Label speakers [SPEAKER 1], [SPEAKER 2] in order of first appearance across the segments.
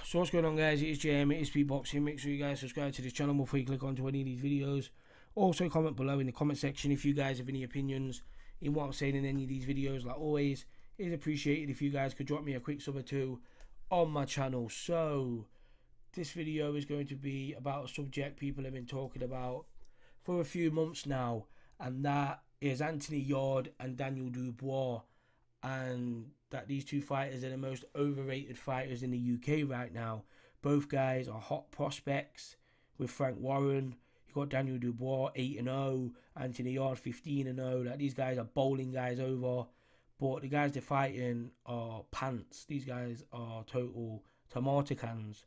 [SPEAKER 1] So what's going on, guys? It is JM, it is speedboxing. Make sure you guys subscribe to this channel before you click onto any of these videos. Also comment below in the comment section if you guys have any opinions in what I'm saying in any of these videos. Like always, it is appreciated if you guys could drop me a quick sub or two on my channel. So this video is going to be about a subject people have been talking about for a few months now, and that is Anthony Yarde and Daniel Dubois, and that these two fighters are the most overrated fighters in the UK right now. Both guys are hot prospects with Frank Warren. You got Daniel Dubois 8-0, Anthony Yarde 15-0. Like, these guys are bowling guys over, but the guys they're fighting are pants. These guys are total tomato cans.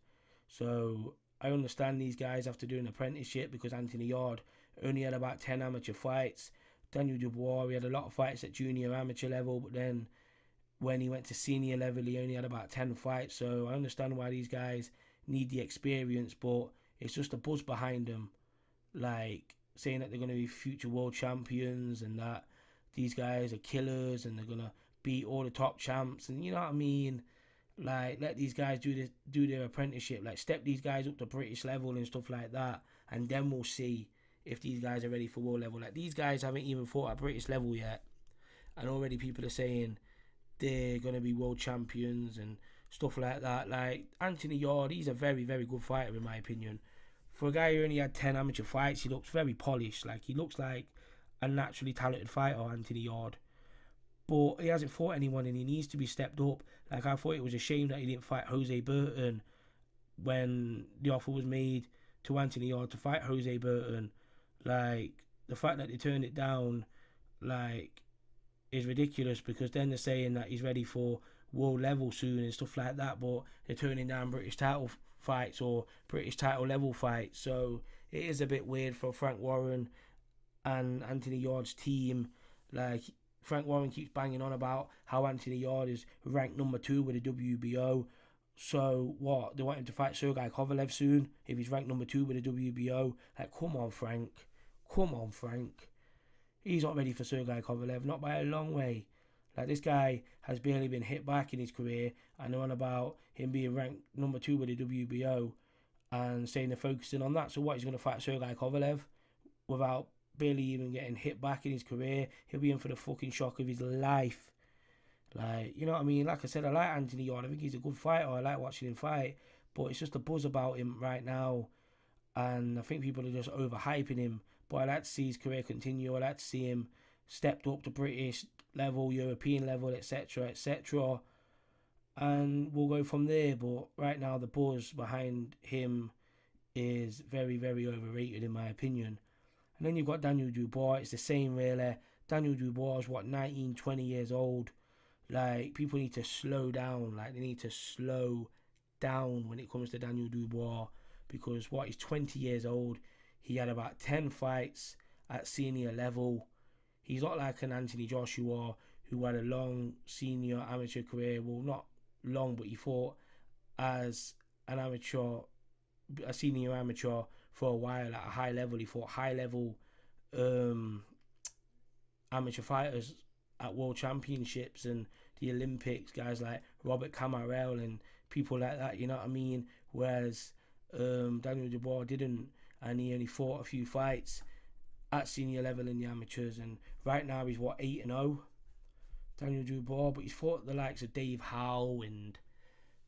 [SPEAKER 1] So I understand these guys have to do an apprenticeship because Anthony Yarde only had about 10 amateur fights. Daniel Dubois, he had a lot of fights at junior amateur level, but then when he went to senior level, he only had about 10 fights. So I understand why these guys need the experience, but it's just a buzz behind them, like saying that they're going to be future world champions and that these guys are killers and they're going to beat all the top champs. And you know what I mean? Like, let these guys do their apprenticeship. Like, step these guys up to British level and stuff like that, and then we'll see if these guys are ready for world level. Like, these guys haven't even fought at British level yet, and already people are saying they're going to be world champions and stuff like that. Like, Anthony Yarde, he's a very, very good fighter in my opinion. For a guy who only had 10 amateur fights, he looks very polished. Like, he looks like a naturally talented fighter, Anthony Yarde. But he hasn't fought anyone and he needs to be stepped up. Like, I thought it was a shame that he didn't fight Jose Burton when the offer was made to Anthony Yarde to fight Jose Burton. Like, the fact that they turned it down, like, is ridiculous, because then they're saying that he's ready for world level soon and stuff like that, but they're turning down British title fights or British title level fights. So it is a bit weird for Frank Warren and Anthony Yarde's team. Like, Frank Warren keeps banging on about how Anthony Yarde is ranked number 2 with the WBO. So what? They want him to fight Sergey Kovalev soon if he's ranked number 2 with the WBO. Like, come on, Frank. Come on, Frank. He's not ready for Sergey Kovalev, not by a long way. Like, this guy has barely been hit back in his career, and they're on about him being ranked number 2 with the WBO and saying they're focusing on that. So what, he's going to fight Sergey Kovalev without barely even getting hit back in his career? He'll be in for the fucking shock of his life. Like, you know what I mean? Like I said, I like Anthony Yarde. I think he's a good fighter. I like watching him fight, but it's just a buzz about him right now, and I think people are just overhyping him. But I like to see his career continue. I like to see him stepped up to British level, European level, etc., etc. And we'll go from there. But right now, the buzz behind him is very, very overrated in my opinion. And then you've got Daniel Dubois. It's the same, really. Daniel Dubois is, what, 19, 20 years old. Like, people need to slow down. Like, they need to slow down when it comes to Daniel Dubois, because, what, he's 20 years old. He had about 10 fights at senior level. He's not like an Anthony Joshua who had a long senior amateur career. Well, not long, but he fought as an amateur, a senior amateur for a while at a high level. He fought high level amateur fighters at world championships and the Olympics, guys like Robert Camarel and people like that, you know what I mean? Whereas Daniel Dubois didn't, and he only fought a few fights at senior level in the amateurs. And right now he's, what, 8-0, Daniel Dubois, but he's fought the likes of Dave Howe and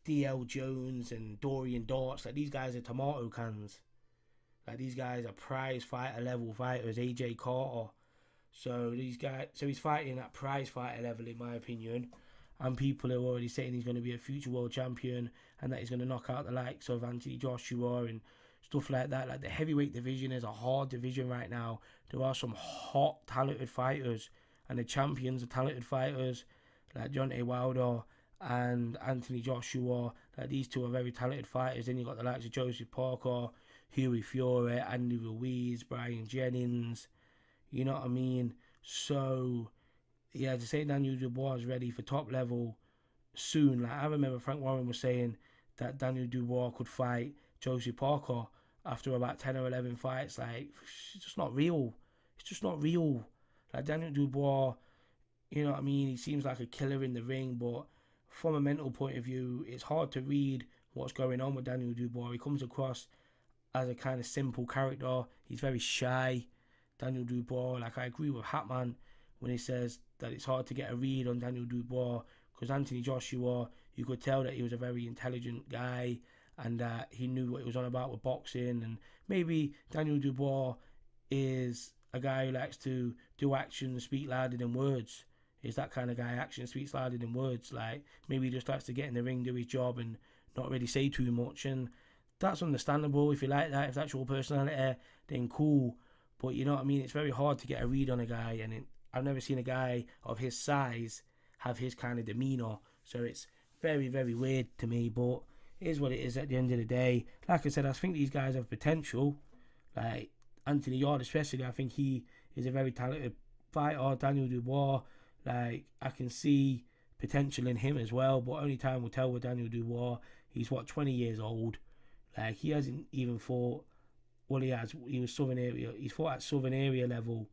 [SPEAKER 1] DL Jones and Dorian Dortz. Like, these guys are tomato cans. Like, these guys are prize fighter level fighters. AJ Carter. So these guys, so he's fighting at prize fighter level in my opinion, and people are already saying he's going to be a future world champion and that he's going to knock out the likes of Anthony Joshua and stuff like that. Like, the heavyweight division is a hard division right now. There are some hot, talented fighters, and the champions are talented fighters, like Deontay Wilder and Anthony Joshua. Like, these two are very talented fighters. Then you got the likes of Joseph Parker, Hughie Fury, Andy Ruiz, Brian Jennings. You know what I mean? So, yeah, to say Daniel Dubois is ready for top level soon. Like, I remember Frank Warren was saying that Daniel Dubois could fight Joseph Parker after about 10 or 11 fights. Like, it's just not real. It's just not real. Like, Daniel Dubois, you know what I mean? He seems like a killer in the ring, but from a mental point of view, it's hard to read what's going on with Daniel Dubois. He comes across as a kind of simple character. He's very shy, Daniel Dubois. Like, I agree with Hatman when he says that it's hard to get a read on Daniel Dubois, because Anthony Joshua, you could tell that he was a very intelligent guy and that he knew what he was on about with boxing. And maybe Daniel Dubois is a guy who likes to do action and speak louder than words. He's that kind of guy. Action speaks louder than words. Like, maybe he just likes to get in the ring, do his job, and not really say too much. And that's understandable. If you like that, if that's your personality, then cool. But you know what I mean? It's very hard to get a read on a guy, and I've never seen a guy of his size have his kind of demeanour. So it's very, very weird to me. But it is what it is at the end of the day. Like I said, I think these guys have potential. Like Anthony Yarde especially, I think he is a very talented fighter. Daniel Dubois, like, I can see potential in him as well. But only time will tell with Daniel Dubois. He's 20 years old. Like, he hasn't even fought. Well, he has. He was Southern area. He's fought at Southern area level,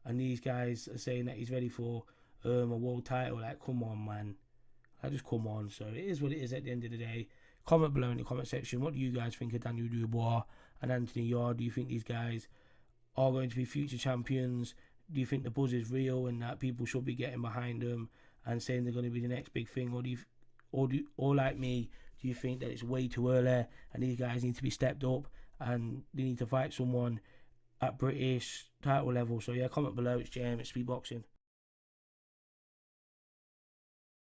[SPEAKER 1] and these guys are saying that he's ready for a world title. Like, come on, man. Like, just come on. So it is what it is at the end of the day. Comment below in the comment section. What do you guys think of Daniel Dubois and Anthony Yarde? Do you think these guys are going to be future champions? Do you think the buzz is real and that people should be getting behind them and saying they're going to be the next big thing? Or like me, do you think that it's way too early and these guys need to be stepped up and they need to fight someone at British title level? So yeah, comment below. It's JM, it's Speedboxing.